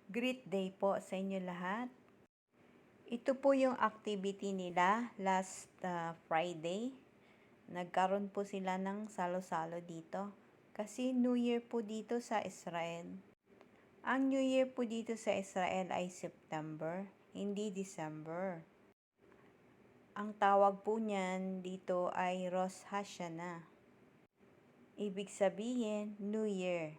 Great day po sa inyo lahat. Ito po yung activity nila last Friday. Nagkaroon po sila ng salo-salo dito. Kasi New Year po dito sa Israel. Ang New Year po dito sa Israel ay September, hindi December. Ang tawag po niyan dito ay Rosh Hashanah. Ibig sabihin, New Year.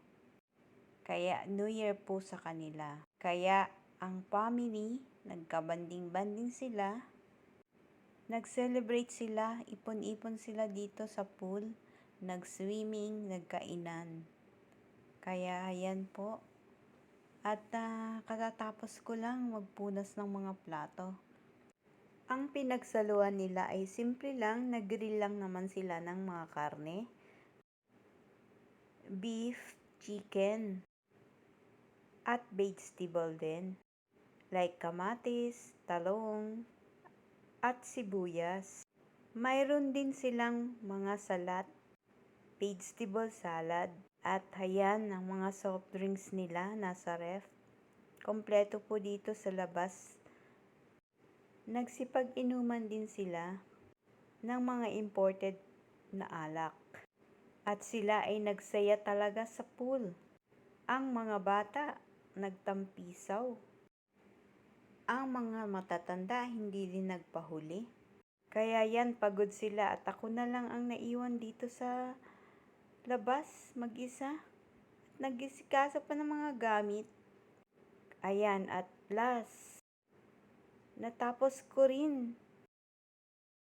Kaya New Year po sa kanila. Kaya ang family, nagkabanding-banding sila, nag-celebrate sila, ipon-ipon sila dito sa pool, nag-swimming, nagkainan. Kaya yan po. At katatapos ko lang magpunas ng mga plato. Ang pinagsaluhan nila ay simple lang, nag-grill lang naman sila ng mga karne. Beef, chicken, at vegetable din. Like kamatis, talong, at sibuyas. Mayroon din silang mga salad, vegetable salad, at hayan ang mga soft drinks nila nasa ref. Kompleto po dito sa labas. Nagsipag-inuman din sila ng mga imported na alak. At sila ay nagsaya talaga sa pool. Ang mga bata nagtampisaw. Ang mga matatanda hindi din nagpahuli. Kaya yan, pagod sila at ako na lang ang naiwan dito sa labas mag-isa. Nag-isikasa pa ng mga gamit. Ayan, at last, natapos ko rin